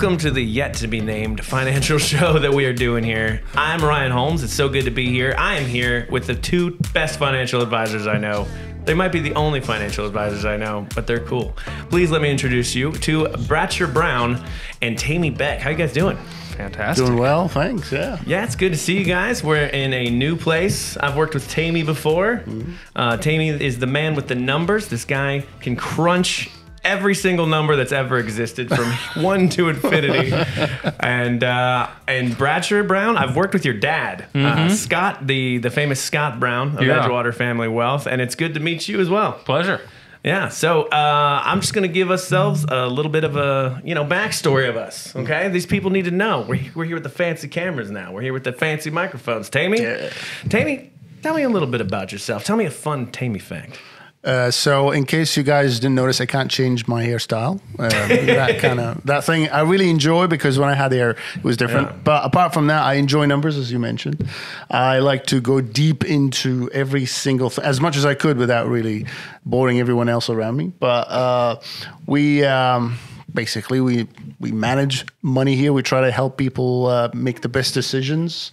Welcome to the yet-to-be-named financial show that we are doing here. I'm Ryan Holmes. It's so good to be here. I am here with the two best financial advisors I know. They might be the only financial advisors I know, but they're cool. Please let me introduce you to Bratcher Brown and Tammy Beck. How you guys doing? Fantastic. Doing well, thanks, yeah. Yeah, it's good to see you guys. We're in a new place. I've worked with Tammy before. Tammy is the man with the numbers. This guy can crunch every single number that's ever existed from 1 to infinity. And Bratcher Brown, I've worked with your dad, Scott, the famous Scott Brown of Edgewater Family Wealth, and it's good to meet you as well. Pleasure. Yeah, so I'm just going to give ourselves a little bit of a, backstory of us, okay? These people need to know. We're here with the fancy cameras now. We're here with the fancy microphones. Tammy, Tammy, tell me a little bit about yourself. Tell me a fun Tammy fact. So in case you guys didn't notice, I can't change my hairstyle. That thing I really enjoy because when I had hair, it was different. Yeah. But apart from that, I enjoy numbers, as you mentioned. I like to go deep into every single thing as much as I could without really boring everyone else around me. But we manage money here. We try to help people make the best decisions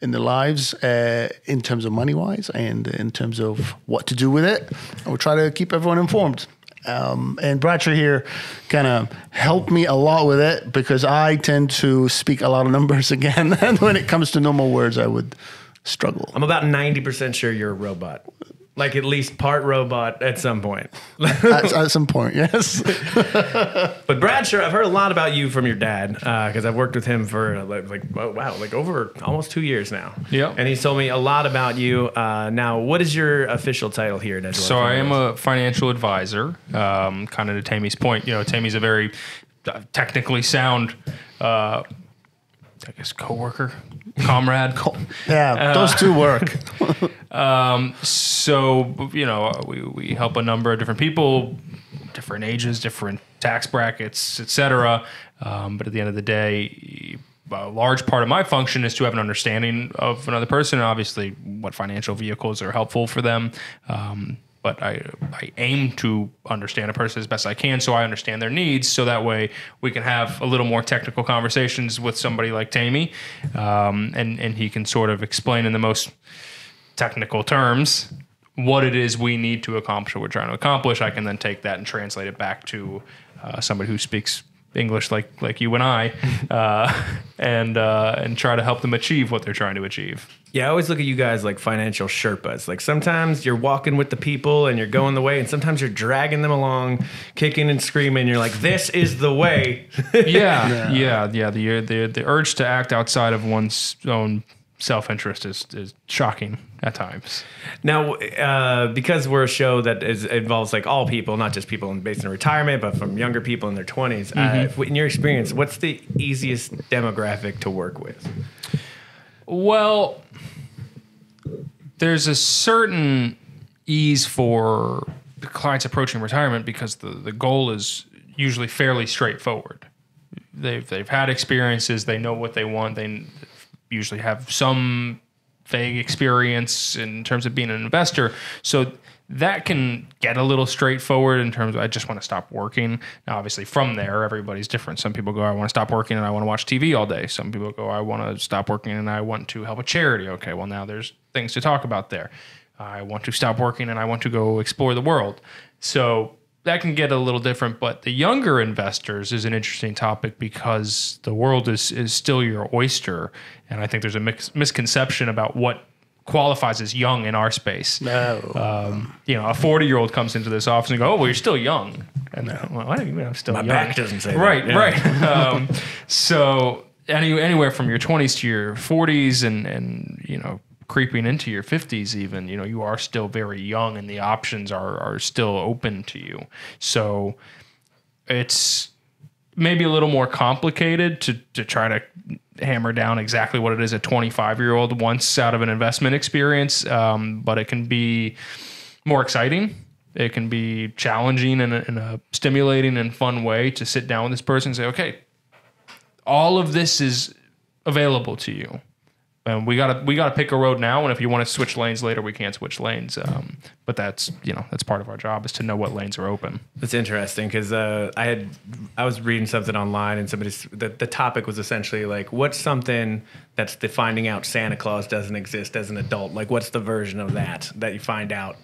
in their lives in terms of money-wise and in terms of what to do with it. And we try to keep everyone informed. And Bratcher here kind of helped me a lot with it because I tend to speak a lot of numbers again. And when it comes to normal words, I would struggle. I'm about 90% sure you're a robot. Like at least part robot at some point. at some point, yes. But Bratcher, I've heard a lot about you from your dad because I've worked with him for over almost 2 years now. Yeah. And he's told me a lot about you. Now, what is your official title here at Edgewater? So I am a financial advisor. Kind of to Tammy's point, Tammy's a very technically sound, coworker, comrade. Yeah, those two work. So, we help a number of different people, different ages, different tax brackets, etc. But at the end of the day, a large part of my function is to have an understanding of another person and obviously what financial vehicles are helpful for them. But I aim to understand a person as best I can so I understand their needs so that way we can have a little more technical conversations with somebody like Tammy and he can sort of explain in the most technical terms what it is we need to accomplish what we're trying to accomplish. I can then take that and translate it back to somebody who speaks English like you and I and try to help them achieve what they're trying to achieve. Yeah, I always look at you guys like financial Sherpas. Like sometimes you're walking with the people and you're going the way, and sometimes you're dragging them along, kicking and screaming. You're like, "This is the way." Yeah. The urge to act outside of one's own self-interest is shocking at times. Now, because we're a show that involves like all people, not just people based in retirement, but from younger people in their 20s. In your experience, what's the easiest demographic to work with? Well, there's a certain ease for the clients approaching retirement because the goal is usually fairly straightforward. They've had experiences, they know what they want, they usually have some vague experience in terms of being an investor. So that can get a little straightforward in terms of I just want to stop working. Now, obviously, from there, everybody's different. Some people go, I want to stop working and I want to watch TV all day. Some people go, I want to stop working and I want to help a charity. Okay, well, now there's things to talk about there. I want to stop working and I want to go explore the world. So that can get a little different, but the younger investors is an interesting topic because the world is still your oyster. And I think there's a misconception about what qualifies as young in our space. No. A 40-year-old comes into this office and go, "Oh, well, you're still young." And well, what do you mean I'm still young? My back doesn't say right, that. Right. So anywhere from your 20s to your 40s and creeping into your 50s even, you are still very young and the options are still open to you. So it's maybe a little more complicated to try to hammer down exactly what it is a 25-year-old wants out of an investment experience, but it can be more exciting. It can be challenging in a stimulating and fun way to sit down with this person and say, okay, all of this is available to you. And we gotta pick a road now. And if you want to switch lanes later, we can't switch lanes. But that's part of our job, is to know what lanes are open. That's interesting, because I was reading something online, and the topic was essentially like, what's something that's the finding out Santa Claus doesn't exist as an adult? Like, what's the version of that you find out?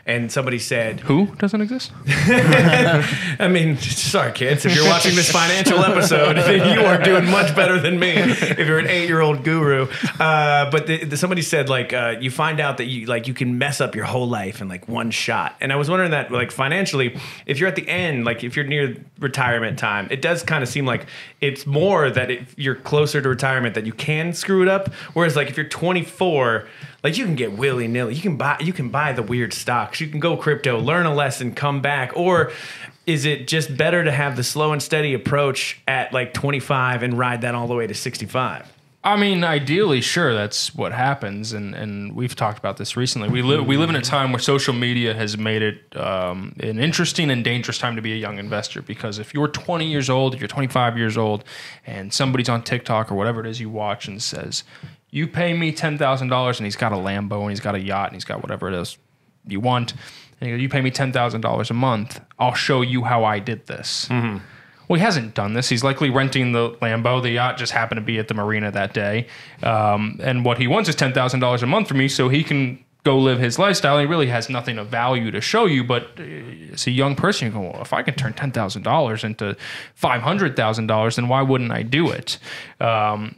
And somebody said, who doesn't exist? I mean, sorry, kids. If you're watching this financial episode, you are doing much better than me if you're an 8-year-old guru. But somebody said, like, you find out that you can mess up your whole life in like one shot. And I was wondering that, like, financially, if you're at the end, like if you're near retirement time, it does kind of seem like it's more that if you're closer to retirement that you can screw it up. Whereas, like, if you're 24, like, you can get willy-nilly. You can buy the weird stocks. You can go crypto, learn a lesson, come back. Or is it just better to have the slow and steady approach at like 25 and ride that all the way to 65? I mean, ideally, sure, that's what happens, and we've talked about this recently. We live in a time where social media has made it an interesting and dangerous time to be a young investor, because if you're 20 years old, if you're 25 years old, and somebody's on TikTok or whatever it is you watch and says, you pay me $10,000, and he's got a Lambo, and he's got a yacht, and he's got whatever it is you want, and he goes, you pay me $10,000 a month, I'll show you how I did this. Mm-hmm. Well, he hasn't done this. He's likely renting the Lambo. The yacht just happened to be at the marina that day. And what he wants is $10,000 a month from me so he can go live his lifestyle. He really has nothing of value to show you. But as a young person, you go, well, if I can turn $10,000 into $500,000, then why wouldn't I do it? And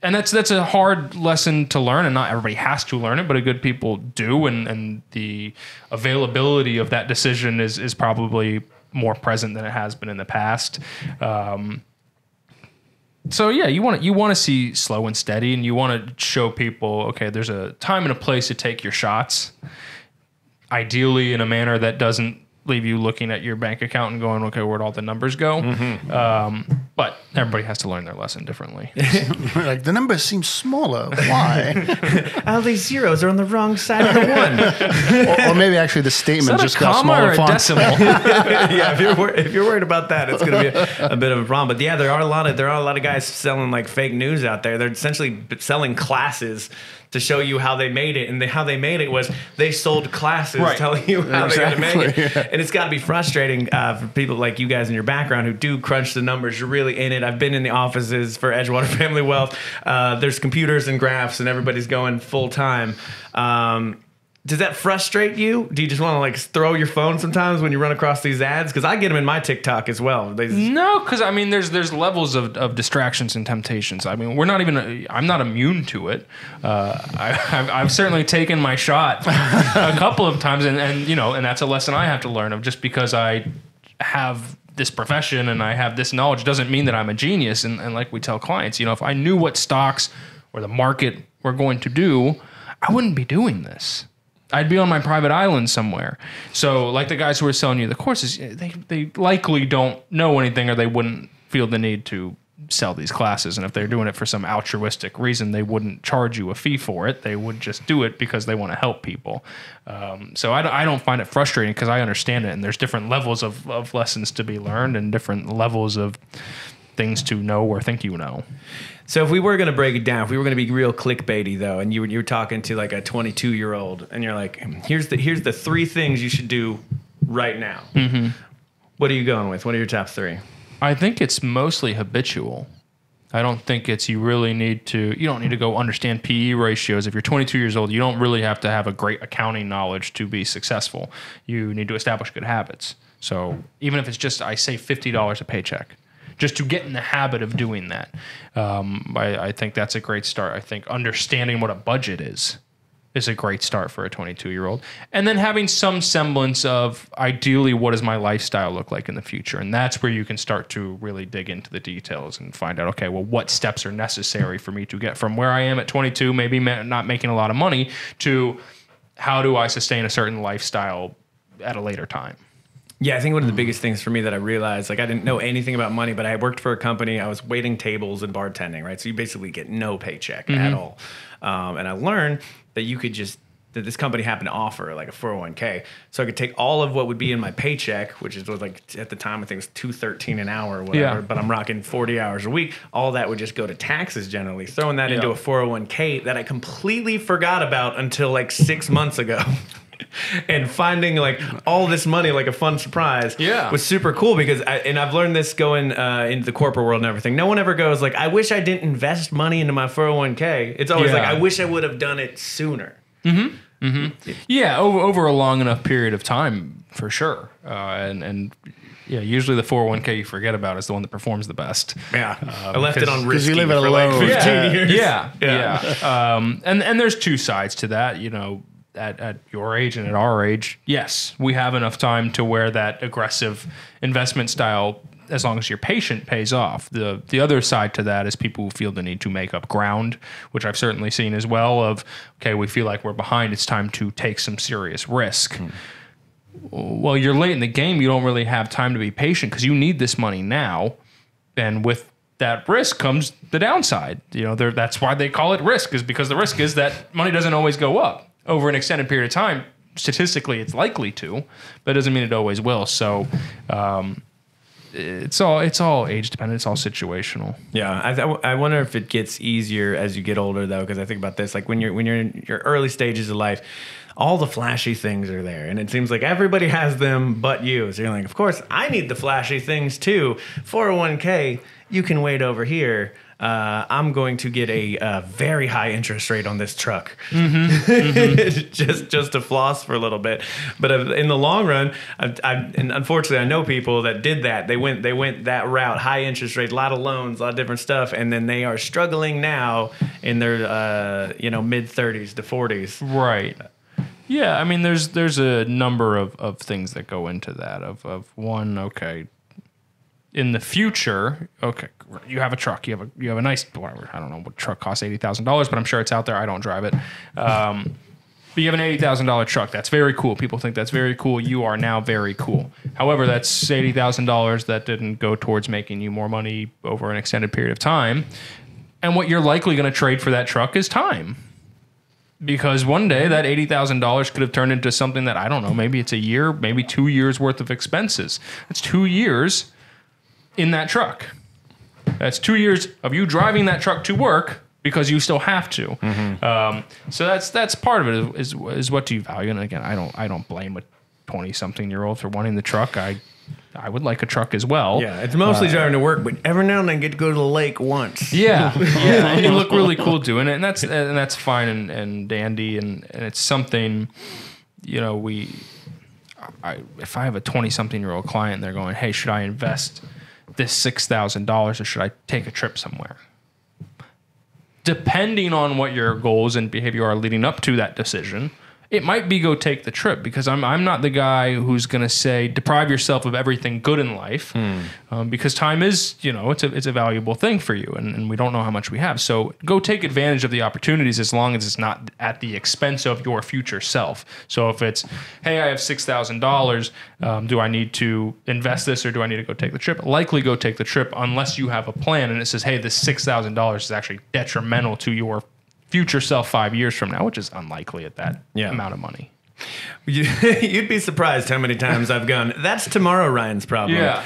that's a hard lesson to learn, and not everybody has to learn it, but good people do. And the availability of that decision is probably more present than it has been in the past. So yeah, you want to see slow and steady, and you want to show people, okay, there's a time and a place to take your shots, ideally in a manner that doesn't leave you looking at your bank account and going, okay, where'd all the numbers go? Mm-hmm. But everybody has to learn their lesson differently. Like, the numbers seem smaller. Why? All these zeros are on the wrong side of the one. or maybe actually the statement just got comma smaller or a font. decimal? Yeah, if you're worried about that, it's going to be a bit of a problem. But yeah, there are a lot of guys selling like fake news out there. They're essentially selling classes to show you how they made it, and how they made it was they sold classes telling you how they got to make it. Yeah. And it's got to be frustrating for people like you guys in your background who do crunch the numbers. You're really in it. I've been in the offices for Edgewater Family Wealth. There's computers and graphs, and everybody's going full time. Does that frustrate you? Do you just want to like throw your phone sometimes when you run across these ads? Because I get them in my TikTok as well. No, because I mean, there's levels of distractions and temptations. I mean, I'm not immune to it. I've certainly taken my shot a couple of times, and that's a lesson I have to learn of. Just because I have this profession and I have this knowledge doesn't mean that I'm a genius. And like we tell clients, if I knew what stocks or the market were going to do, I wouldn't be doing this. I'd be on my private island somewhere. So like the guys who are selling you the courses, they likely don't know anything, or they wouldn't feel the need to sell these classes. And if they're doing it for some altruistic reason, they wouldn't charge you a fee for it. They would just do it because they want to help people. So I don't find it frustrating, because I understand it. And there's different levels of lessons to be learned, and different levels of things to know or think you know. So if we were going to break it down, if we were going to be real clickbaity though, and you were talking to like a 22-year-old, and you're like, here's the 3 things you should do right now. Mm-hmm. What are you going with? What are your top 3? I think it's mostly habitual. I don't think you don't need to go understand PE ratios. If you're 22 years old, you don't really have to have a great accounting knowledge to be successful. You need to establish good habits. So even if it's just, I say $50 a paycheck, just to get in the habit of doing that. I think that's a great start. I think understanding what a budget is a great start for a 22-year-old. And then having some semblance of, ideally, what does my lifestyle look like in the future? And that's where you can start to really dig into the details and find out, okay, well, what steps are necessary for me to get from where I am at 22, maybe not making a lot of money, to how do I sustain a certain lifestyle at a later time? Yeah, I think one of the biggest things for me that I realized, like, I didn't know anything about money, but I worked for a company. I was waiting tables and bartending, right? So you basically get no paycheck at all. And I learned that you could just that this company happened to offer, like a 401k. So I could take all of what would be in my paycheck, which was like at the time I think it was $213 an hour or whatever. But I'm rocking 40 hours a week. All that would just go to taxes generally. Throwing that into a 401k that I completely forgot about until like 6 months ago. And finding like all this money, like a fun surprise, was super cool because I've learned this going into the corporate world and everything. No one ever goes like, I wish I didn't invest money into my 401k. It's always like, I wish I would have done it sooner. Yeah, over a long enough period of time, for sure. And usually the 401k you forget about is the one that performs the best. I left it on risky you live at a for like low. 15 years. And there's two sides to that, at your age and at our age. Yes, we have enough time to where that aggressive investment style, as long as you're patient, pays off. The other side to that is people who feel the need to make up ground, which I've certainly seen as well of, okay, we feel like we're behind. It's time to take some serious risk. Well, you're late in the game. You don't really have time to be patient because you need this money now. And with that risk comes the downside. That's why they call it risk, is because the risk is that money doesn't always go up over an extended period of time. Statistically, it's likely to, but it doesn't mean it always will. So, it's all age dependent. It's all situational. Yeah, I wonder if it gets easier as you get older though, because I think about this, like when you're in your early stages of life, all the flashy things are there, and it seems like everybody has them but you. So you're like, of course, I need the flashy things too. 401k, you can wait over here. I'm going to get a very high interest rate on this truck, just to floss for a little bit. But in the long run, and unfortunately, I know people that did that. They went that route, high interest rate, a lot of loans, a lot of different stuff, and then they are struggling now in their mid 30s to 40s. Right. Yeah, I mean, there's a number of things that go into that. Of one, okay, in the future, okay, you have a truck, you have a nice, I don't know what truck costs $80,000, but I'm sure it's out there. I don't drive it. But you have an $80,000 truck. That's very cool. People think that's very cool. You are now very cool. However, that's $80,000 that didn't go towards making you more money over an extended period of time. And what you're likely going to trade for that truck is time. Because one day that $80,000 could have turned into something that, I don't know, maybe it's a year, maybe 2 years worth of expenses. That's 2 years in that truck. That's 2 years of you driving that truck to work because you still have to. So that's part of it is what do you value? And again, I don't blame a 20-something-year-old for wanting the truck. I would like a truck as well. Yeah, it's mostly driving to work, but every now and then I get to go to the lake once. Yeah, and you look really cool doing it, and that's fine and dandy, and it's something, if I have a 20-something-year-old client and they're going, hey, should I invest this $6,000 or should I take a trip somewhere? Depending on what your goals and behavior are leading up to that decision, it might be go take the trip, because I'm not the guy who's going to say deprive yourself of everything good in life, because time is, it's a valuable thing for you, and we don't know how much we have. So go take advantage of the opportunities as long as it's not at the expense of your future self. So if it's, hey, I have $6,000, do I need to invest this or do I need to go take the trip? Likely go take the trip unless you have a plan and it says, hey, this $6,000 is actually detrimental to your future self 5 years from now, which is unlikely at that amount of money. You'd be surprised how many times I've gone, that's tomorrow Ryan's problem. Yeah.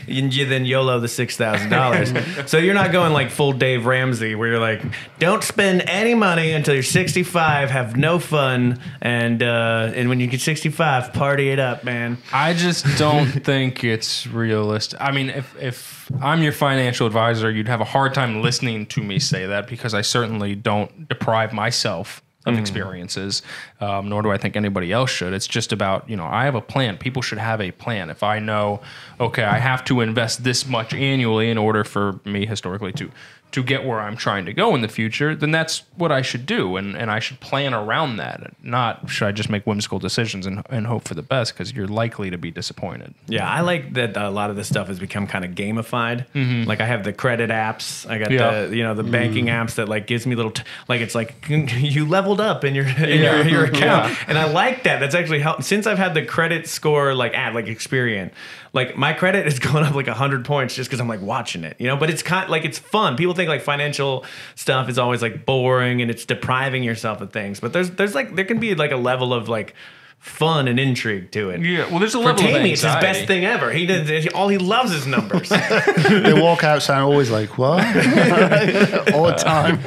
And you then YOLO the $6,000. So you're not going like full Dave Ramsey where you're like, don't spend any money until you're 65, have no fun, and when you get 65, party it up, man. I just don't think it's realistic. I mean, if I'm your financial advisor, you'd have a hard time listening to me say that, because I certainly don't deprive myself of experiences, nor do I think anybody else should. It's just about, I have a plan. People should have a plan. If I know, okay, I have to invest this much annually in order for me historically to get where I'm trying to go in the future, then that's what I should do. And I should plan around that. Not should I just make whimsical decisions and hope for the best, because you're likely to be disappointed. Yeah, I like that a lot of this stuff has become kind of gamified. Like I have the credit apps. I got the banking apps that like gives me little, it's like you leveled up in your account. Yeah. And I like that. That's actually helped. Since I've had the credit score Experian, like my credit is going up like 100 points just because I'm like watching it, but it's kind of like, it's fun. People think think like financial stuff is always like boring and it's depriving yourself of things. But there's like there can be like a level of like fun and intrigue to it. Yeah, well, there's a For level of Tammy, it's his anxiety. best thing ever. All he loves is numbers. They walk outside always like, what? All the time.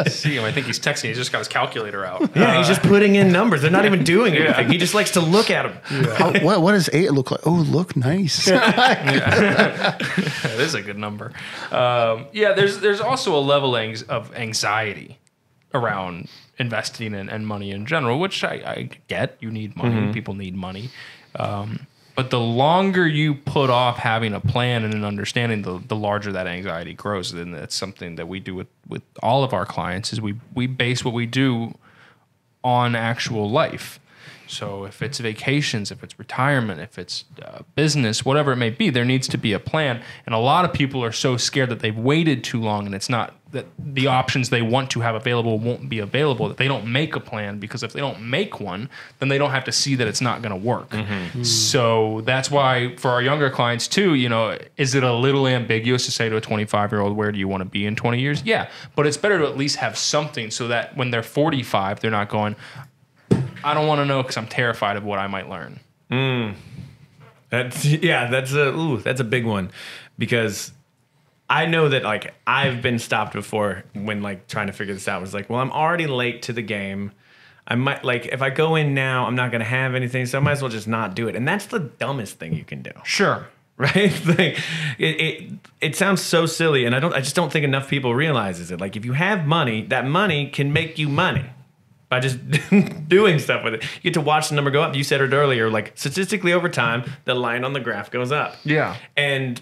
See him. I think he's texting. He's just got his calculator out. Yeah, he's just putting in numbers. They're not even doing anything. He just likes to look at them. What does 8 look like? Oh, look nice. That is a good number. There's also a level of anxiety around investing and money in general, which I get. You need money. People need money. But the longer you put off having a plan and an understanding, the larger that anxiety grows. And that's something that we do with all of our clients is we base what we do on actual life. So if it's vacations, if it's retirement, if it's business, whatever it may be, there needs to be a plan. And a lot of people are so scared that they've waited too long and it's not that the options they want to have available won't be available, that they don't make a plan, because if they don't make one, then they don't have to see that it's not going to work. So that's why for our younger clients too, is it a little ambiguous to say to a 25-year-old, where do you want to be in 20 years? Yeah, but it's better to at least have something so that when they're 45, they're not going, I don't want to know because I'm terrified of what I might learn. That's a big one, because I know that like I've been stopped before when like trying to figure this out. It was like, well, I'm already late to the game. I might like if I go in now, I'm not going to have anything, so I might as well just not do it. And that's the dumbest thing you can do. Sure. Right? Like it sounds so silly, and I just don't think enough people realizes it. Like if you have money, that money can make you money by just doing stuff with it. You get to watch the number go up. You said it earlier, like statistically over time, the line on the graph goes up. Yeah. And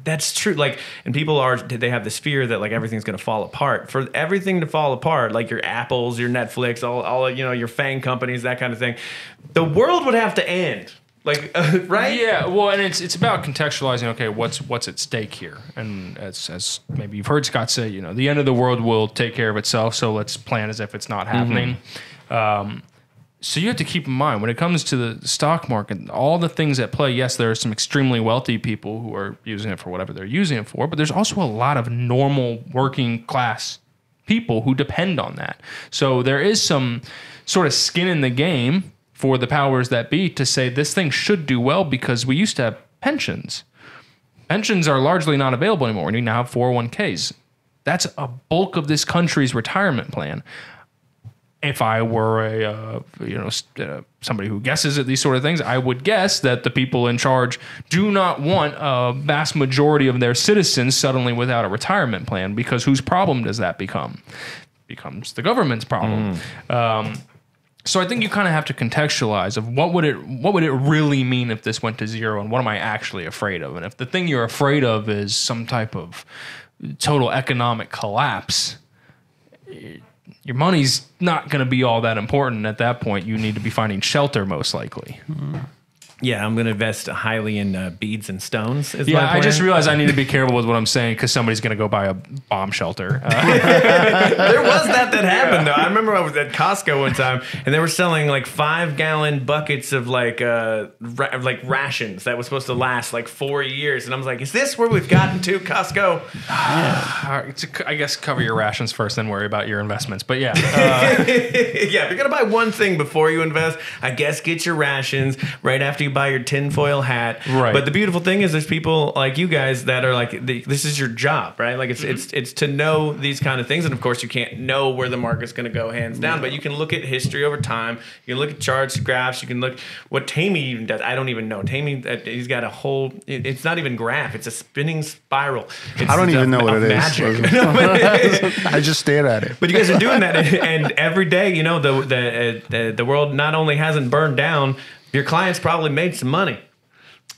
that's true. Like, and they have this fear that like everything's going to fall apart. For everything to fall apart, like your Apples, your Netflix, all your FANG companies, that kind of thing, the world would have to end. Like, right? Yeah. Well, and it's about contextualizing. Okay, what's at stake here? And as maybe you've heard Scott say, the end of the world will take care of itself. So let's plan as if it's not happening. So you have to keep in mind when it comes to the stock market, all the things at play. Yes, there are some extremely wealthy people who are using it for whatever they're using it for, but there's also a lot of normal working class people who depend on that. So there is some sort of skin in the game for the powers that be to say this thing should do well, because we used to have pensions. Pensions are largely not available anymore. We now have 401ks. That's a bulk of this country's retirement plan. If I were somebody who guesses at these sort of things, I would guess that the people in charge do not want a vast majority of their citizens suddenly without a retirement plan, because whose problem does that become? Becomes the government's problem. So I think you kind of have to contextualize of what would it really mean if this went to zero, and what am I actually afraid of? And if the thing you're afraid of is some type of total economic collapse, your money's not going to be all that important. At that point, you need to be finding shelter, most likely. Yeah, I'm going to invest highly in beads and stones. Yeah, I just realized I need to be careful with what I'm saying, because somebody's going to go buy a bomb shelter. There was that happened, though. I remember I was at Costco one time, and they were selling like 5-gallon buckets of like rations that was supposed to last like 4 years. And I was like, is this where we've gotten to, Costco? I guess cover your rations first, then worry about your investments. But yeah. Yeah, if you're going to buy one thing before you invest, I guess get your rations right after you buy your tinfoil hat. Right. But the beautiful thing is there's people like you guys that are like, this is your job, right? Like it's to know these kind of things. And of course you can't know where the market's going to go hands down, but you can look at history over time. You can look at charts, graphs. You can look what Tammy even does. I don't even know. Tammy, he's got a whole, it's not even graph. It's a spinning spiral. I don't even know what it is. I just stare at it. But you guys are doing that. And every day, the world not only hasn't burned down, your clients probably made some money.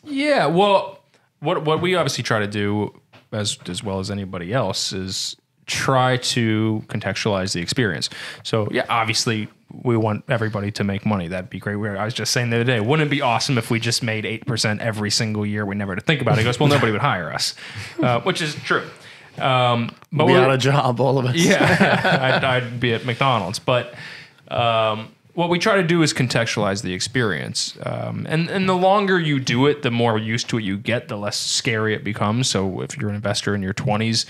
Yeah, well, what we obviously try to do, as well as anybody else, is try to contextualize the experience. So, yeah, obviously, we want everybody to make money. That'd be great. I was just saying the other day, wouldn't it be awesome if we just made 8% every single year? We never had to think about it. He goes, well, nobody would hire us, which is true. But we'll be out of job, all of us. Yeah, I'd be at McDonald's. But what we try to do is contextualize the experience. And the longer you do it, the more used to it you get, the less scary it becomes. So if you're an investor in your 20s,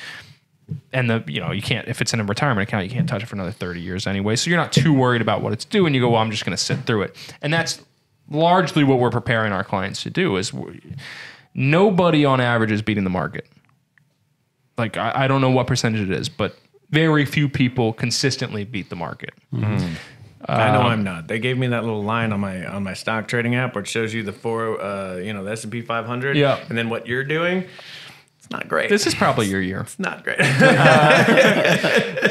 And you can't, if it's in a retirement account, you can't touch it for another 30 years anyway. So you're not too worried about what it's doing. You go, well, I'm just going to sit through it. And that's largely what we're preparing our clients to do. Is nobody on average is beating the market. Like, I don't know what percentage it is, but very few people consistently beat the market. Mm-hmm. I know I'm not. They gave me that little line on my stock trading app where it shows you the the S&P 500. Yeah. And then what you're doing. It's not great. This is probably your year. It's not great.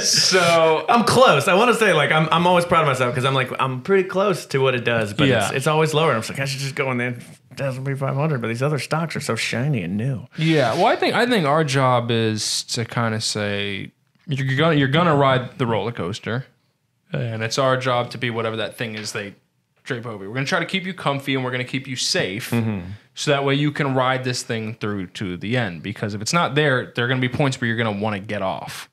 So I'm close. I want to say, like, I'm always proud of myself because I'm pretty close to what it does, but it's always lower. I'm like, I should just go in there. S&P 500, but these other stocks are so shiny and new. Yeah. Well, I think our job is to kind of say you're gonna ride the roller coaster, and it's our job to be whatever that thing is they drape over you. We're gonna try to keep you comfy, and we're gonna keep you safe, so that way you can ride this thing through to the end. Because if it's not there are gonna be points where you're gonna want to get off,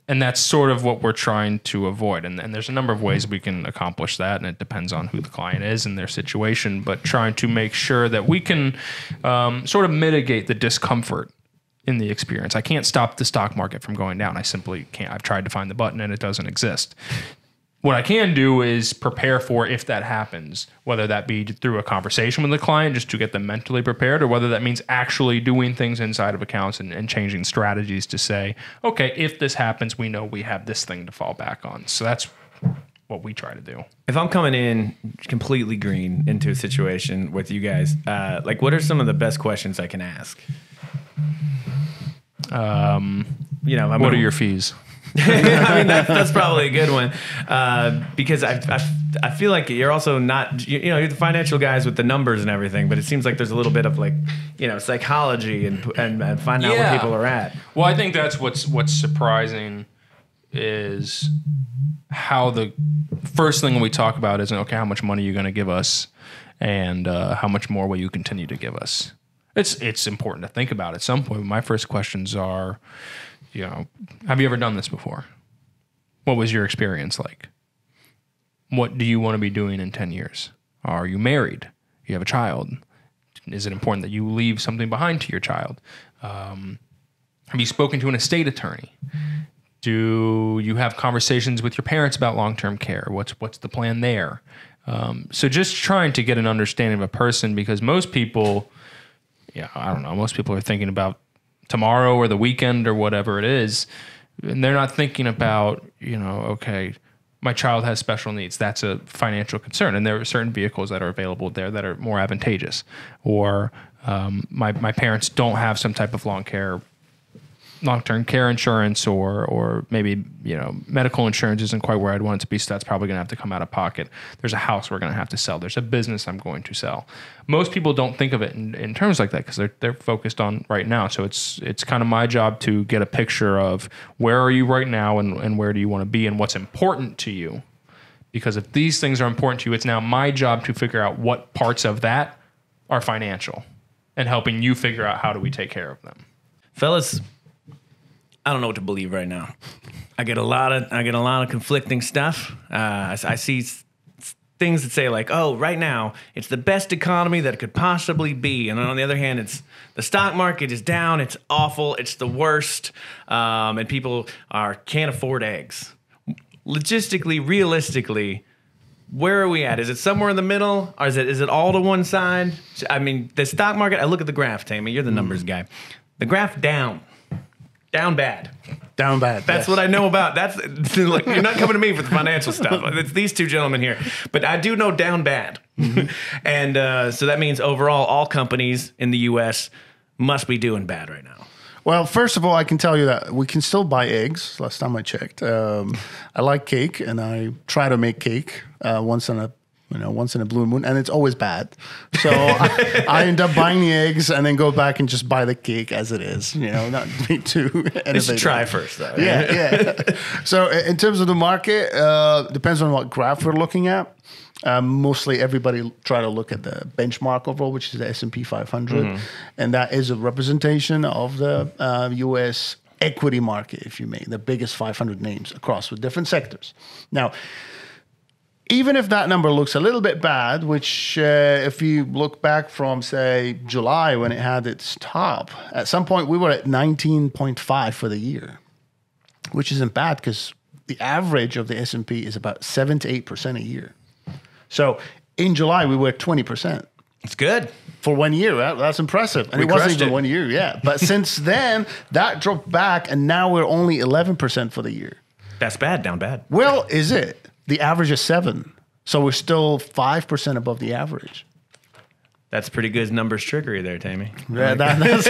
and that's sort of what we're trying to avoid. And there's a number of ways we can accomplish that, and it depends on who the client is and their situation. But trying to make sure that we can sort of mitigate the discomfort in the experience. I can't stop the stock market from going down. I simply can't. I've tried to find the button and it doesn't exist. What I can do is prepare for if that happens, whether that be through a conversation with the client just to get them mentally prepared, or whether that means actually doing things inside of accounts and changing strategies to say, okay, if this happens, we know we have this thing to fall back on. So that's what we try to do. If I'm coming in completely green into a situation with you guys, like, what are some of the best questions I can ask? What are your fees? I mean, that's probably a good one, because I feel like you're also not, you're the financial guys with the numbers and everything, but it seems like there's a little bit of, like, psychology and finding out where people are at. Well, I think that's what's surprising is how the first thing we talk about is, okay, how much money are you going to give us, and how much more will you continue to give us? It's important to think about at some point. My first questions are, have you ever done this before? What was your experience like? What do you want to be doing in 10 years? Are you married? Do you have a child? Is it important that you leave something behind to your child? Have you spoken to an estate attorney? Do you have conversations with your parents about long-term care? What's the plan there? So just trying to get an understanding of a person, because most people, I don't know, most people are thinking about tomorrow or the weekend or whatever it is, and they're not thinking about, okay, my child has special needs. That's a financial concern, and there are certain vehicles that are available there that are more advantageous. Or my parents don't have some type of long-term care insurance, or maybe medical insurance isn't quite where I'd want it to be, so that's probably going to have to come out of pocket. There's a house we're going to have to sell. There's a business I'm going to sell. Most people don't think of it in terms like that because they're focused on right now. So it's kind of my job to get a picture of where are you right now and where do you want to be and what's important to you. Because if these things are important to you, it's now my job to figure out what parts of that are financial and helping you figure out how do we take care of them. Fellas, I don't know what to believe right now. I get a lot of conflicting stuff. I see things that say, like, oh, right now it's the best economy that it could possibly be, and then on the other hand, it's the stock market is down. It's awful. It's the worst, and people can't afford eggs. Logistically, realistically, where are we at? Is it somewhere in the middle, or is it all to one side? I mean, the stock market. I look at the graph, Tammy. You're the numbers guy. The graph down bad. Down bad. That's what I know about. That's like, you're not coming to me for the financial stuff. It's these two gentlemen here. But I do know down bad. And so that means overall, all companies in the U.S. must be doing bad right now. Well, first of all, I can tell you that we can still buy eggs. Last time I checked, I like cake, and I try to make cake once in a blue moon, and it's always bad. So I end up buying the eggs and then go back and just buy the cake as it is. Not be too innovative. You should try first, though. Yeah. So in terms of the market, depends on what graph we're looking at. Mostly everybody try to look at the benchmark overall, which is the S&P 500. And that is a representation of the U.S. equity market, if you may, the biggest 500 names across with different sectors. Now, even if that number looks a little bit bad, which if you look back from, say, July when it had its top, at some point we were at 19.5 for the year, which isn't bad because the average of the S&P is about 7 to 8% a year. So in July, we were at 20%. It's good. For 1 year, that's impressive. And it wasn't even 1 year, yeah. But since then, that dropped back, and now we're only 11% for the year. That's bad, down bad. Well, is it? The average is 7. So we're still 5% above the average. That's pretty good numbers trickery there, Tammy. Yeah, that's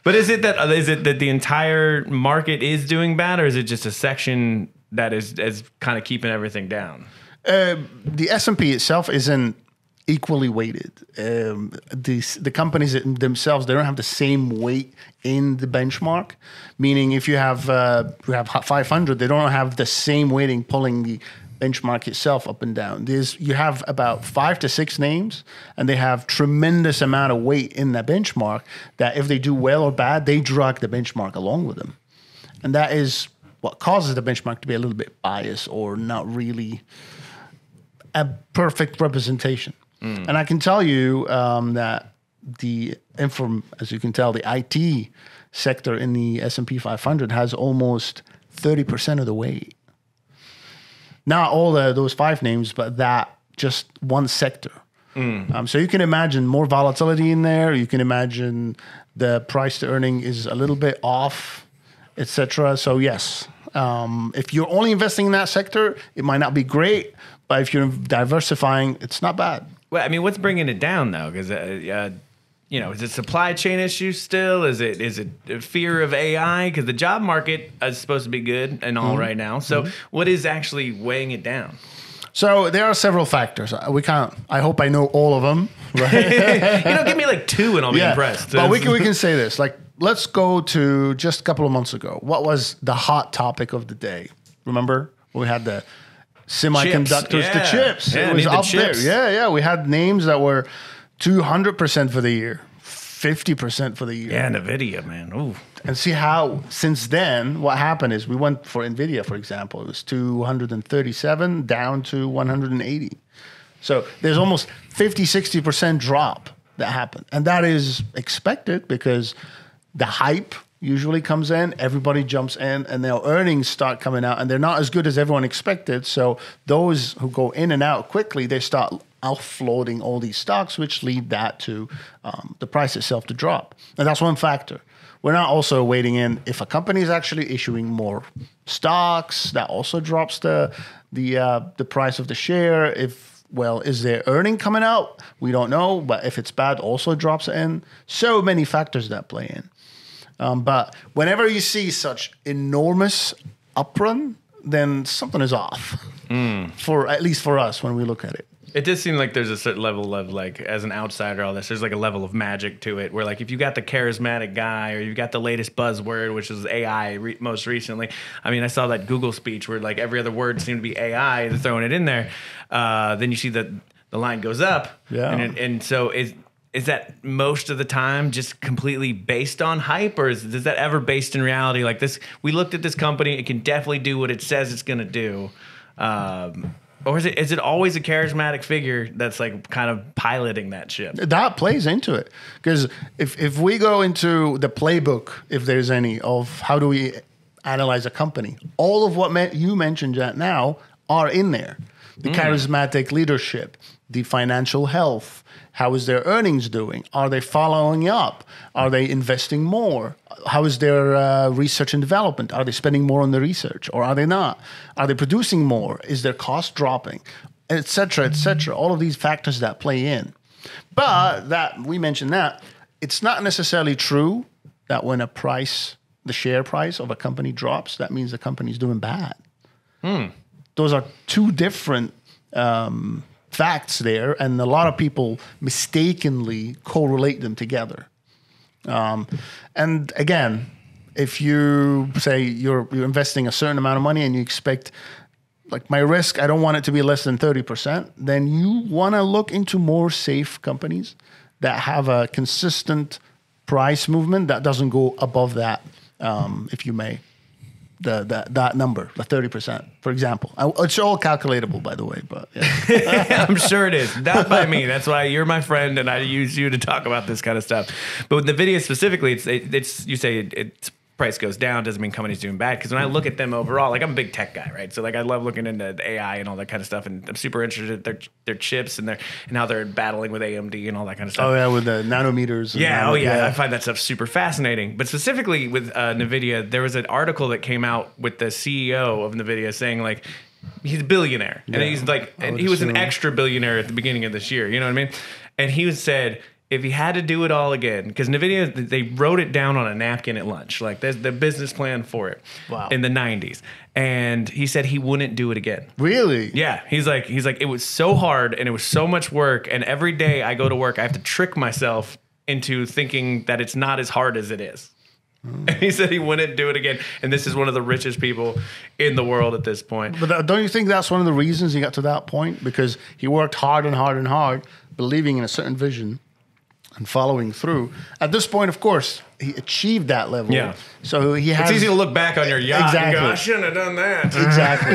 But is it that the entire market is doing bad, or is it just a section that is kind of keeping everything down? The S&P itself isn't equally weighted. The companies themselves, they don't have the same weight in the benchmark. Meaning, if you have 500, they don't have the same weighting pulling the benchmark itself up and down. You have about 5 to 6 names, and they have tremendous amount of weight in that benchmark that if they do well or bad, they drag the benchmark along with them. And that is what causes the benchmark to be a little bit biased or not really a perfect representation. And I can tell you that as you can tell, the IT sector in the S&P 500 has almost 30% of the weight. Not all those 5 names, but that just one sector. So you can imagine more volatility in there. You can imagine the price to earning is a little bit off, etc. So yes, if you're only investing in that sector, it might not be great. But if you're diversifying, it's not bad. Well, I mean, what's bringing it down though? Because is it supply chain issues still? Is it fear of AI? Because the job market is supposed to be good and all right now. So what is actually weighing it down? So there are several factors. I hope I know all of them. Right? Give me like 2 and I'll be impressed. But we can say this. Like, let's go to just a couple of months ago. What was the hot topic of the day? Remember? We had the semiconductors, the chips. Yeah, it was up chips. there. Yeah. We had names that were 200% for the year, 50% for the year. Yeah, NVIDIA, man. Ooh. And see how, since then, what happened is we went for NVIDIA, for example. It was 237 down to 180. So there's almost 50, 60% drop that happened. And that is expected because the hype usually comes in, everybody jumps in, and their earnings start coming out, and they're not as good as everyone expected. So those who go in and out quickly, they start offloading all these stocks, which lead that to the price itself to drop. And that's one factor. We're not also waiting in if a company is actually issuing more stocks, that also drops the price of the share. Is their earning coming out? We don't know, but if it's bad, also drops it in. So many factors that play in. But whenever you see such enormous uprun, then something is off. At least for us when we look at it. It does seem like there's a certain level of, like, as an outsider, all this, there's like a level of magic to it where, like, if you got the charismatic guy or you've got the latest buzzword, which is AI most recently. I mean, I saw that Google speech where, like, every other word seemed to be AI and throwing it in there. Then you see that the line goes up. Yeah. And so is that most of the time just completely based on hype, or is that ever based in reality? Like this, we looked at this company, it can definitely do what it says it's going to do. Or is it always a charismatic figure that's like kind of piloting that ship? That plays into it. Because if we go into the playbook, if there's any, of how do we analyze a company, all of what you mentioned now are in there. The charismatic leadership, the financial health, how is their earnings doing? Are they following up? Are they investing more? How is their research and development? Are they spending more on the research or are they not? Are they producing more? Is their cost dropping? Et cetera, et cetera. All of these factors that play in. But that we mentioned that it's not necessarily true that when the share price of a company drops, that means the company's doing bad. Those are 2 different facts there, and a lot of people mistakenly correlate them together. And again, if you say you're investing a certain amount of money and you expect, like, my risk, I don't want it to be less than 30%, then you want to look into more safe companies that have a consistent price movement that doesn't go above that, if you may. that number, the 30%, for example. It's all calculatable, by the way, but yeah. I'm sure it is. Not by me. That's why you're my friend, and I use you to talk about this kind of stuff. But with NVIDIA specifically, it's you say it's price goes down doesn't mean company's doing bad, because when I look at them overall, like I'm a big tech guy, right? So like I love looking into the AI and all that kind of stuff, and I'm super interested in their chips and how they're battling with AMD and all that kind of stuff. Oh yeah, with the nanometers. Yeah, I find that stuff super fascinating. But specifically with NVIDIA, there was an article that came out with the CEO of NVIDIA saying like he's a billionaire, and he's like, and he was an extra billionaire at the beginning of this year. You know what I mean? And he said, if he had to do it all again, because NVIDIA, they wrote it down on a napkin at lunch, like there's the business plan for it in the 90s. And he said he wouldn't do it again. Really? Yeah. He's like, it was so hard and it was so much work. And every day I go to work, I have to trick myself into thinking that it's not as hard as it is. And he said he wouldn't do it again. And this is one of the richest people in the world at this point. But don't you think that's one of the reasons he got to that point? Because he worked hard and hard and hard, believing in a certain vision and following through. At this point, of course, he achieved that level. Yeah. So he has... It's easy to look back on your yacht and go, Exactly. I shouldn't have done that. Exactly.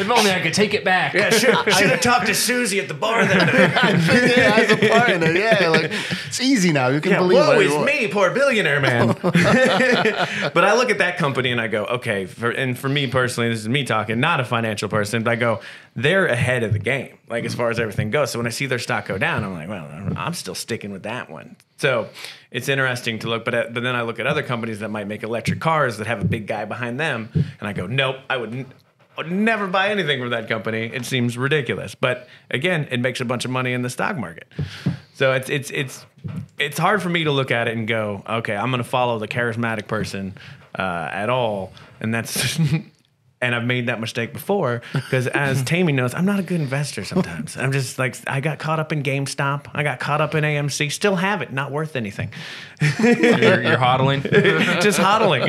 If only I could take it back. Yeah, should have talked to Susie at the bar that night. Yeah, as a partner. Yeah, like it's easy now. You can believe woe what is me, poor billionaire man. But I look at that company and I go, okay, for me personally, this is me talking, not a financial person, but I go, they're ahead of the game, like as far as everything goes. So when I see their stock go down, I'm like, well, I'm still sticking with that one. So it's interesting to look, but then I look at other companies that might make electric cars that have a big guy behind them, and I go, nope, I would never buy anything from that company. It seems ridiculous. But again, it makes a bunch of money in the stock market. So it's hard for me to look at it and go, okay, I'm going to follow the charismatic person at all, and that's. And I've made that mistake before because, as Tammy knows, I'm not a good investor sometimes. I'm just like, I got caught up in GameStop. I got caught up in AMC. Still have it. Not worth anything. You're hodling. Just hodling.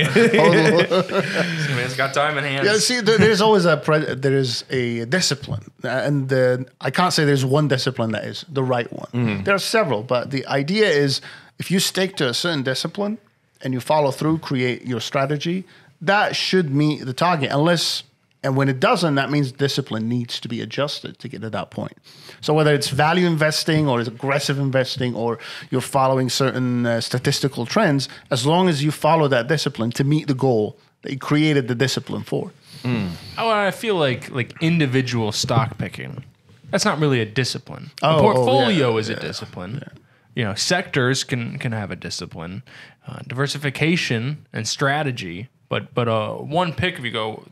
Man's got time in hand. Yeah, see, there's always there is a discipline, and I can't say there's one discipline that is the right one. Mm-hmm. There are several, but the idea is if you stick to a certain discipline and you follow through, create your strategy, that should meet the target. And when it doesn't, that means discipline needs to be adjusted to get to that point. So whether it's value investing or it's aggressive investing or you're following certain statistical trends, as long as you follow that discipline to meet the goal that you created the discipline for. Oh, I feel like individual stock picking, that's not really a discipline. A portfolio is a discipline. Yeah. You know, sectors can have a discipline, diversification and strategy. But one pick, if you go,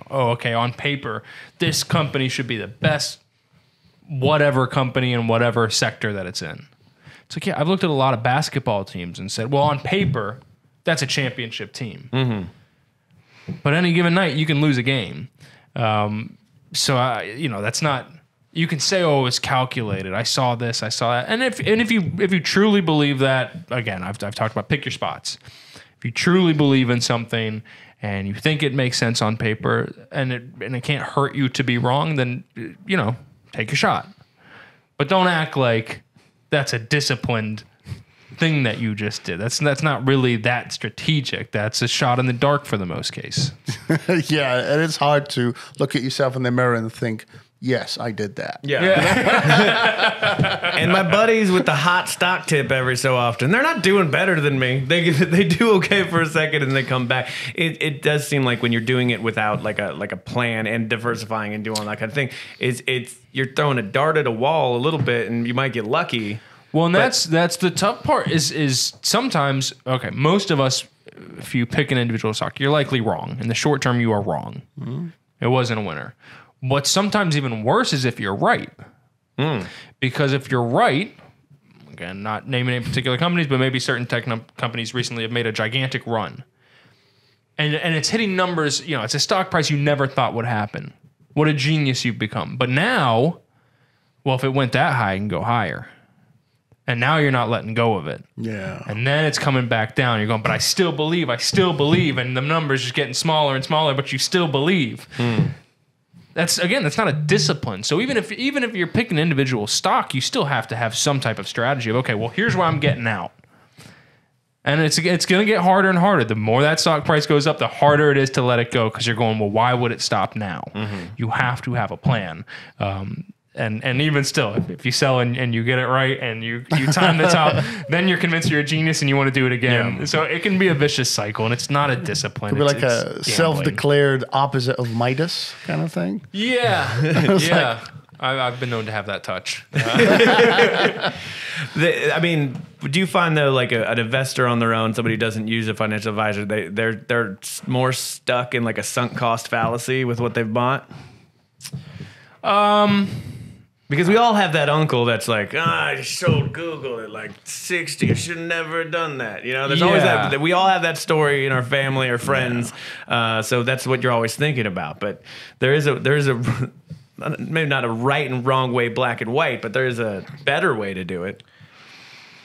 okay, on paper, this company should be the best whatever company in whatever sector that it's in. It's like, yeah, I've looked at a lot of basketball teams and said, well, on paper, that's a championship team. Mm-hmm. But any given night, you can lose a game. So that's not. You can say, oh, it's calculated. I saw this, I saw that. And if you truly believe that, again, I've talked about pick your spots. If you truly believe in something and you think it makes sense on paper and it can't hurt you to be wrong, then take a shot. But don't act like that's a disciplined thing that you just did. That's not really that strategic. That's a shot in the dark for the most case. Yeah, and it's hard to look at yourself in the mirror and think, yes, I did that. Yeah. And my buddies with the hot stock tip every so often, they're not doing better than me. They do okay for a second and they come back. It does seem like when you're doing it without like a plan and diversifying and doing all that kind of thing, it's you're throwing a dart at a wall a little bit and you might get lucky. Well, and that's the tough part is sometimes, okay, most of us, if you pick an individual stock, you're likely wrong. In the short term, you are wrong. Mm-hmm. It wasn't a winner. What's sometimes even worse is if you're right. Because if you're right, again, not naming any particular companies, but maybe certain tech companies recently have made a gigantic run. And it's hitting numbers, it's a stock price you never thought would happen. What a genius you've become. But now, well, if it went that high, it can go higher. And now you're not letting go of it. Yeah. And then it's coming back down. You're going, but I still believe. And the numbers just getting smaller and smaller, but you still believe. That's not a discipline. So even if you're picking an individual stock, you still have to have some type of strategy of, okay, well, here's where I'm getting out. And it's going to get harder and harder. The more that stock price goes up, the harder it is to let it go because you're going, well, why would it stop now? You have to have a plan. And even still, if you sell and you get it right and you time the top, then you're convinced you're a genius and you want to do it again. Yeah. So it can be a vicious cycle, and it's not a discipline. It could be like a self-declared opposite of Midas kind of thing. Yeah. Yeah. I've been known to have that touch. I mean, do you find though, like an investor on their own, somebody who doesn't use a financial advisor, they're more stuck in like a sunk cost fallacy with what they've bought? Because we all have that uncle that's like, I sold Google at like 60. I should have never done that. You know, there's always that. We all have that story in our family or friends. So that's what you're always thinking about. But there is a maybe not a right and wrong way, black and white, but there is a better way to do it.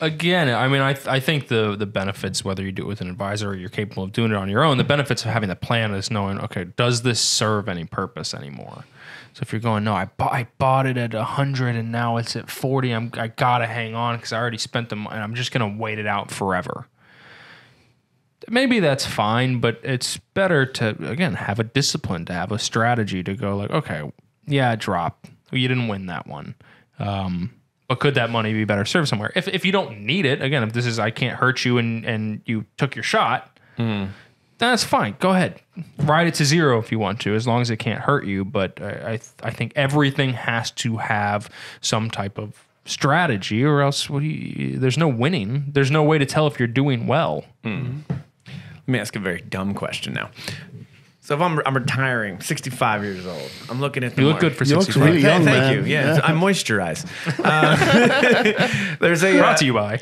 Again, I mean, I think the benefits, whether you do it with an advisor or you're capable of doing it on your own, the benefits of having the plan is knowing, okay, does this serve any purpose anymore? So if you're going, no, I bought it at 100 and now it's at 40, I gotta hang on because I already spent the money and I'm just gonna wait it out forever. Maybe that's fine, but it's better to, again, have a discipline, to have a strategy to go like, okay, yeah, it dropped. You didn't win that one. But could that money be better served somewhere? If you don't need it, again, if this is I can't hurt you and you took your shot, then that's fine. Go ahead. Ride it to zero if you want to, as long as it can't hurt you. But I think everything has to have some type of strategy, or else there's no winning. There's no way to tell if you're doing well. Let me ask a very dumb question now. So if I'm retiring, 65 years old, I'm looking at the You look good for 65. You look really young, Thank man. you. Yeah. I moisturize. There's a Brought to you by.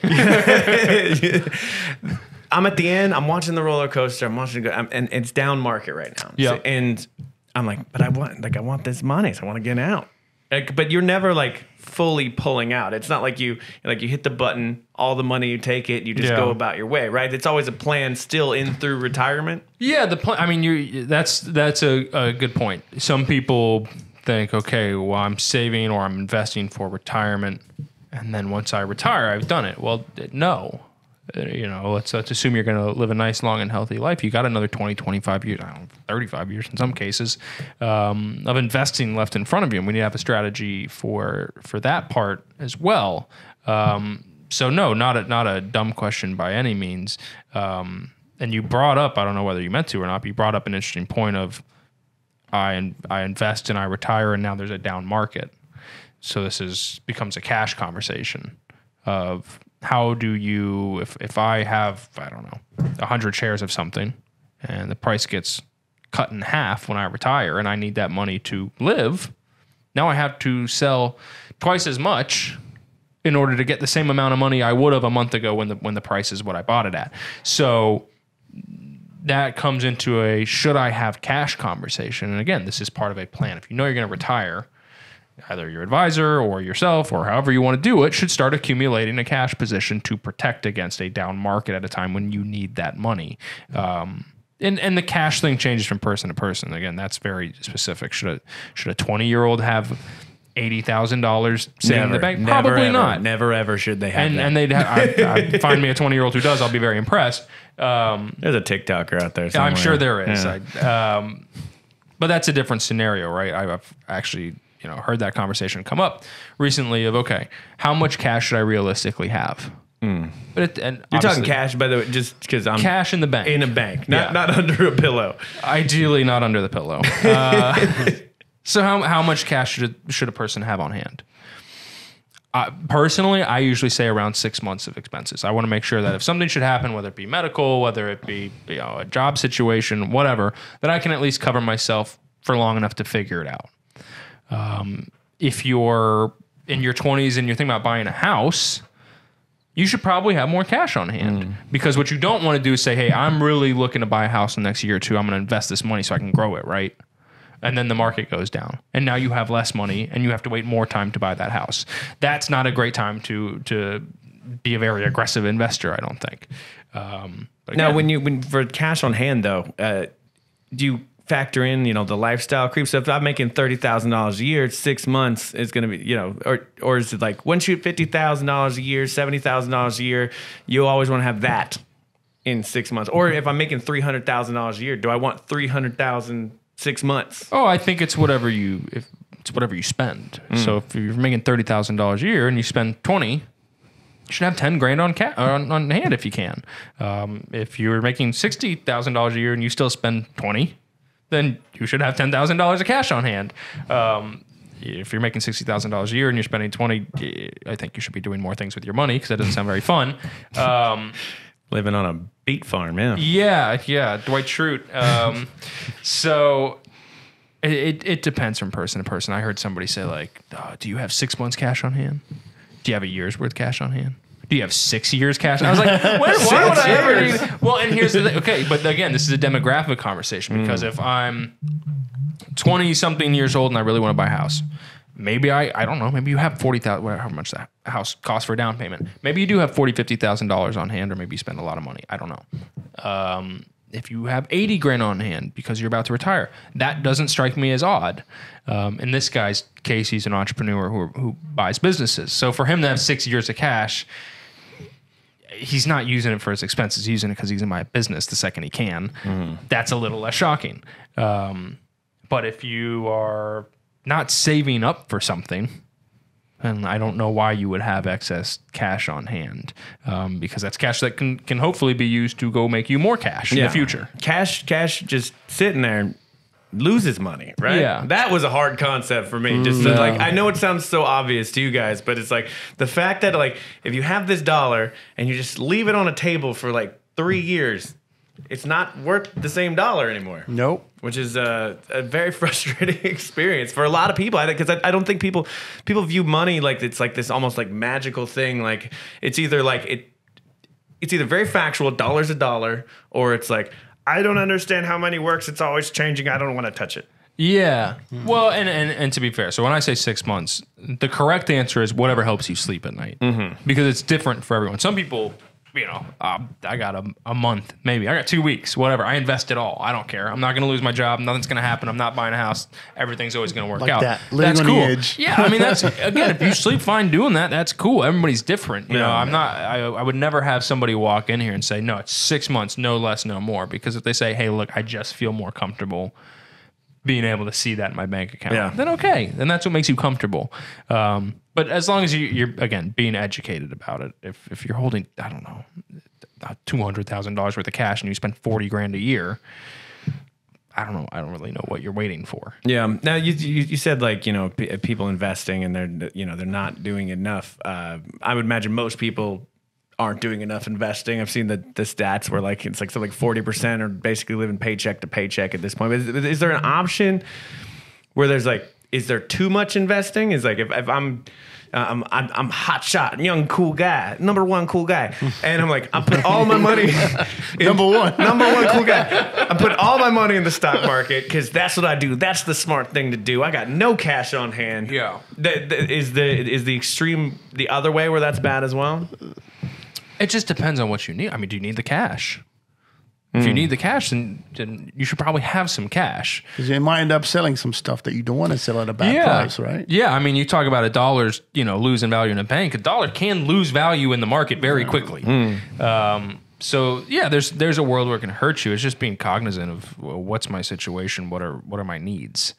I'm at the end. I'm watching the roller coaster. I'm watching it go, and it's down market right now. Yeah. So, and I'm like, but I want this money, so I want to get out. Like, but you're never like fully pulling out. It's not like you hit the button, all the money, you take it, you just go about your way, right? It's always a plan still in through retirement. Yeah, the plan. I mean, that's a good point. Some people think, okay, well, I'm saving or I'm investing for retirement, and then once I retire, I've done it. Well, no. Let's assume you're going to live a nice, long, and healthy life. You got another 20, 25 years, 35 years in some cases, of investing left in front of you. And we need to have a strategy for that part as well. So no, not a dumb question by any means. And you brought up, I don't know whether you meant to or not, but you brought up an interesting point of I invest and I retire and now there's a down market. So this becomes a cash conversation of, how do you, if I have, 100 shares of something and the price gets cut in half when I retire and I need that money to live, now I have to sell twice as much in order to get the same amount of money I would have a month ago when the price is what I bought it at. So that comes into a should I have cash conversation. And again, this is part of a plan. If you know you're going to retire, either your advisor or yourself or however you want to do it should start accumulating a cash position to protect against a down market at a time when you need that money. And the cash thing changes from person to person. Again, that's very specific. Should a 20-year-old have $80,000 sitting in the bank? Probably not. Never ever should they have that. And they'd I find me a 20-year-old who does. I'll be very impressed. There's a TikToker out there somewhere. I'm sure there is. Yeah. But that's a different scenario, right? I've actually heard that conversation come up recently of, okay, how much cash should I realistically have? But you're talking cash, by the way, just because I'm cash in the bank. In a bank, not under a pillow. Ideally, not under the pillow. So how much cash should a person have on hand? Personally, I usually say around 6 months of expenses. I want to make sure that if something should happen, whether it be medical, whether it be a job situation, whatever, that I can at least cover myself for long enough to figure it out. If you're in your 20s and you're thinking about buying a house, you should probably have more cash on hand because what you don't want to do is say, hey, I'm really looking to buy a house in the next year or two. I'm going to invest this money so I can grow it, right? And then the market goes down and now you have less money and you have to wait more time to buy that house. That's not a great time to be a very aggressive investor, I don't think. But now, when for cash on hand though, do you factor in, the lifestyle creep? So if I'm making $30,000 a year, 6 months is going to be, or is it like once you $50,000 a year, $70,000 a year, you always want to have that in 6 months? Or if I'm making $300,000 a year, do I want 300,000 6 months? Oh, I think it's whatever you spend. So if you're making $30,000 a year and you spend 20, you should have 10 grand on hand if you can. If you're making $60,000 a year and you still spend 20, then you should have $10,000 of cash on hand. If you're making $60,000 a year and you're spending 20, I think you should be doing more things with your money because that doesn't sound very fun. Living on a beet farm, yeah. Yeah, Dwight Schrute. So it depends from person to person. I heard somebody say like, do you have 6 months cash on hand? Do you have a year's worth cash on hand? Do you have 6 years cash? I was like, why would I ever need? Well, and here's the thing. Okay, but again, this is a demographic conversation because if I'm 20-something years old and I really want to buy a house, maybe I don't know, maybe you have $40,000, how much that house costs for a down payment. Maybe you do have $40,000, $50,000 on hand, or maybe you spend a lot of money. I don't know. If you have 80 grand on hand because you're about to retire, that doesn't strike me as odd. In this guy's case, he's an entrepreneur who buys businesses. So for him to have 6 years of cash, he's not using it for his expenses. He's using it because he's in my business the second he can. That's a little less shocking. But if you are not saving up for something, and I don't know why you would have excess cash on hand, because that's cash that can hopefully be used to go make you more cash in the future. Cash just sitting there loses money, right? Yeah. That was a hard concept for me. Just to, like, I know it sounds so obvious to you guys, but it's like the fact that like if you have this dollar and you just leave it on a table for like 3 years, it's not worth the same dollar anymore. Nope. Which is a very frustrating experience for a lot of people. Because I don't think people view money like it's like this almost like magical thing. Like it's either like it's either very factual, dollar's a dollar, or it's like I don't understand how money works. It's always changing. I don't want to touch it. Yeah. Well, and to be fair, so when I say 6 months, the correct answer is whatever helps you sleep at night, because it's different for everyone. Some people, I got a month, maybe. I got 2 weeks, whatever. I invest it all. I don't care. I'm not going to lose my job. Nothing's going to happen. I'm not buying a house. Everything's always going to work like out. That. Living that's on cool. the edge. Yeah, I mean, that's, again, if you sleep fine doing that, that's cool. Everybody's different. You know, I would never have somebody walk in here and say, no, it's 6 months, no less, no more. Because if they say, hey, look, I just feel more comfortable being able to see that in my bank account, then okay. Then that's what makes you comfortable. But as long as you're, again, being educated about it, if you're holding, I don't know, $200,000 worth of cash and you spend 40 grand a year, I don't know. I don't really know what you're waiting for. Yeah. Now you said like, people investing and they're not doing enough. I would imagine most people aren't doing enough investing. I've seen the stats where like it's like something like 40% are basically living paycheck to paycheck at this point. Is there an option where there's like, is there too much investing? Is like if I'm hot shot, young cool guy, number one cool guy, and I'm like I put all my money number one cool guy. I put all my money in the stock market because that's what I do. That's the smart thing to do. I got no cash on hand. Yeah, is the extreme the other way where that's bad as well? It just depends on what you need. I mean, do you need the cash? If you need the cash, then you should probably have some cash. Because you might end up selling some stuff that you don't want to sell at a bad price, right? Yeah, I mean, you talk about a dollar's, losing value in a bank. A dollar can lose value in the market very quickly. So yeah, there's a world where it can hurt you. It's just being cognizant of what's my situation, what are my needs.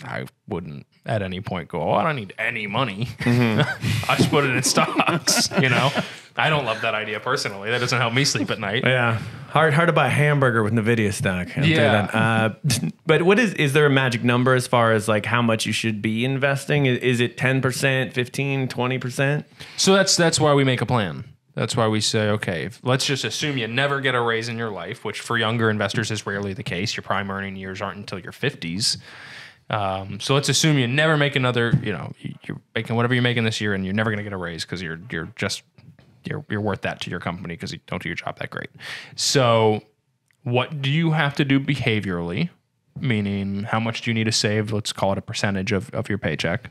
I wouldn't at any point go, I don't need any money. I just put it in stocks. I don't love that idea personally. That doesn't help me sleep at night. Yeah, hard to buy a hamburger with NVIDIA stock. But what is there a magic number as far as like how much you should be investing? Is it 10%, 15, 20%? So that's why we make a plan. That's why we say, okay, let's just assume you never get a raise in your life, which for younger investors is rarely the case. Your prime earning years aren't until your 50s. So let's assume you never make another, you're making whatever you're making this year and you're never going to get a raise because you're worth that to your company because you don't do your job that great. So what do you have to do behaviorally? Meaning how much do you need to save? Let's call it a percentage of your paycheck.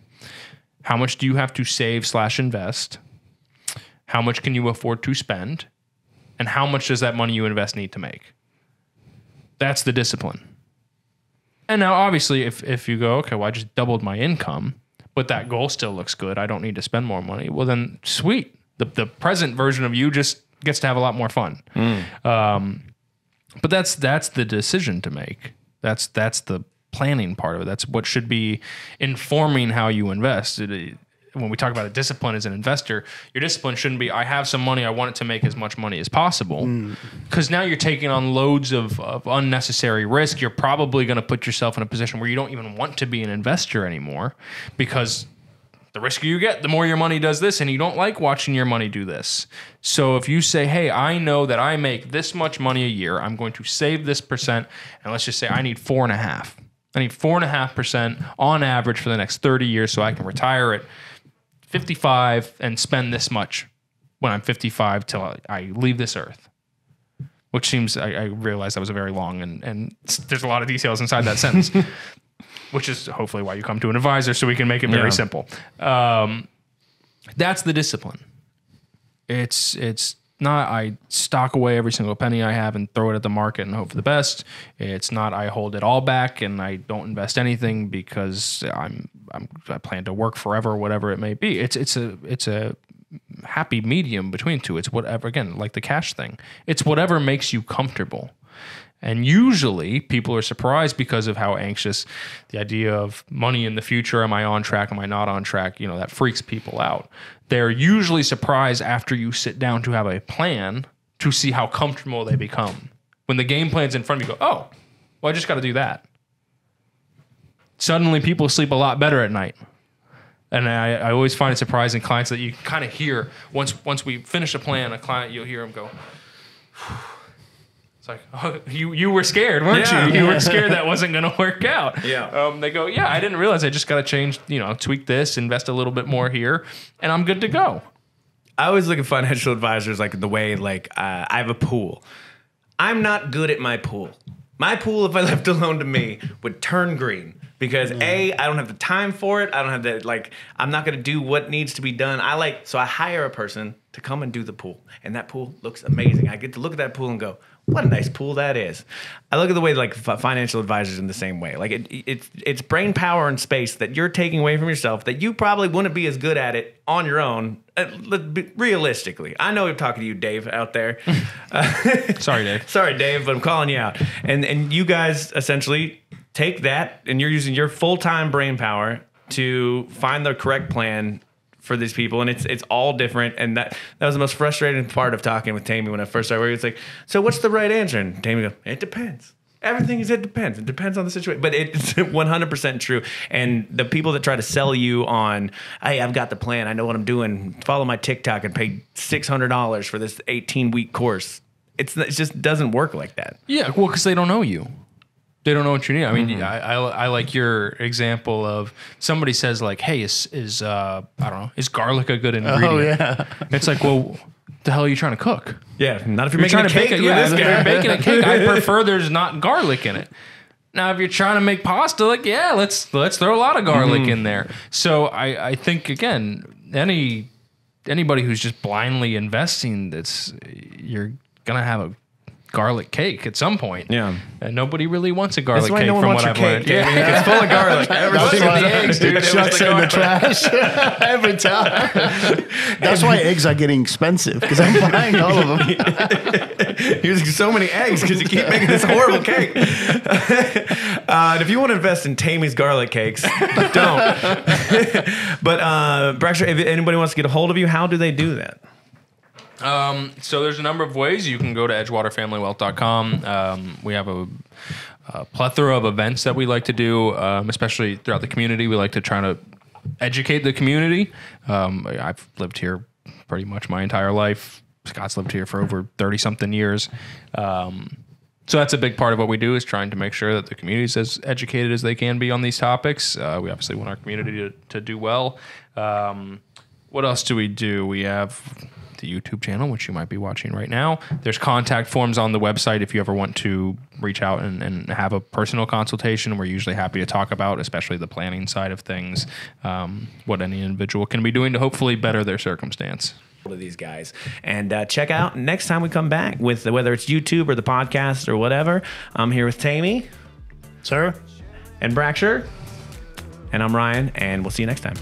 How much do you have to save/invest? How much can you afford to spend? And how much does that money you invest need to make? That's the discipline. And now, obviously, if you go, okay, well, I just doubled my income, but that goal still looks good. I don't need to spend more money. Well, then, sweet. The present version of you just gets to have a lot more fun. But that's the decision to make. That's the planning part of it. That's what should be informing how you invest. When we talk about a discipline as an investor, your discipline shouldn't be, I have some money, I want it to make as much money as possible. Because now you're taking on loads of unnecessary risk. You're probably going to put yourself in a position where you don't even want to be an investor anymore, because the riskier you get, the more your money does this, and you don't like watching your money do this. So if you say, hey, I know that I make this much money a year, I'm going to save this percent, and let's just say I need 4.5%. I need 4.5% on average for the next 30 years so I can retire at 55 and spend this much when I'm 55 till I leave this earth. Which seems, I realize that was a very long, and there's a lot of details inside that sentence, which is hopefully why you come to an advisor, so we can make it very simple. That's the discipline. It's not I stock away every single penny I have and throw it at the market and hope for the best. It's not I hold it all back and I don't invest anything because I plan to work forever, whatever it may be. It's a happy medium between two. It's whatever, again, like the cash thing. It's whatever makes you comfortable. And usually people are surprised because of how anxious the idea of money in the future. Am I on track? Am I not on track? That freaks people out. They're usually surprised after you sit down to have a plan to see how comfortable they become. When the game plan's in front of you, go, oh, well, I just got to do that. Suddenly people sleep a lot better at night. And I always find it surprising clients that you kind of hear, once we finish a plan, a client, you'll hear them go, it's like, oh, you were scared, weren't you? You were scared that wasn't going to work out. They go, yeah, I didn't realize I just got to change, tweak this, invest a little bit more here, and I'm good to go. I always look at financial advisors like the way, I have a pool. I'm not good at my pool. My pool, if I left alone to me, would turn green. Because I don't have the time for it. I don't have the, I'm not going to do what needs to be done. So I hire a person to come and do the pool. And that pool looks amazing. I get to look at that pool and go, what a nice pool that is. I look at the way financial advisors in the same way. It's brain power and space that you're taking away from yourself that you probably wouldn't be as good at it on your own. Realistically, I know I'm talking to you, Dave, out there. Sorry, Dave. Sorry, Dave, but I'm calling you out. And you guys essentially take that, and you're using your full-time brain power to find the correct plan for these people, and it's all different. And that was the most frustrating part of talking with Tammy when I first started. Where he was like, "So what's the right answer?" And Tammy goes, "It depends. Everything is it depends. It depends on the situation." But it's 100% true. And the people that try to sell you on, "Hey, I've got the plan. I know what I'm doing. Follow my TikTok and pay $600 for this 18-week course." It just doesn't work like that. Yeah, well, because they don't know you. They don't know what you need. I mean, I like your example of somebody says hey, is I don't know, is garlic a good ingredient? Oh yeah. It's like, well, the hell are you trying to cook? Yeah, not if you're making a cake. If you're baking a cake, I prefer there's not garlic in it. Now, if you're trying to make pasta, let's throw a lot of garlic in there. So I think again, anybody who's just blindly investing, you're gonna have a garlic cake at some point. Yeah. And nobody really wants a garlic cake no from what I've learned. Yeah. It's full of garlic. That's why the eggs, dude. Chuck's in the trash every time. That's why eggs are getting expensive, because I'm buying all of them. You're using so many eggs because you keep making this horrible cake. And if you want to invest in Tammy's garlic cakes, don't. But Braxton, if anybody wants to get a hold of you, how do they do that? So there's a number of ways. You can go to edgewaterfamilywealth.com. We have a plethora of events that we like to do, especially throughout the community. We like to try to educate the community. I've lived here pretty much my entire life. Scott's lived here for over 30-something years. So that's a big part of what we do, is trying to make sure that the community is as educated as they can be on these topics. We obviously want our community to do well. What else do? We have the YouTube channel, which you might be watching right now. There's contact forms on the website if you ever want to reach out and have a personal consultation. We're usually happy to talk about, especially the planning side of things, what any individual can be doing to hopefully better their circumstance. To these guys, and check out next time we come back with whether it's YouTube or the podcast or whatever. I'm here with Tammy, Sir, and Braxter, and I'm Ryan, and we'll see you next time.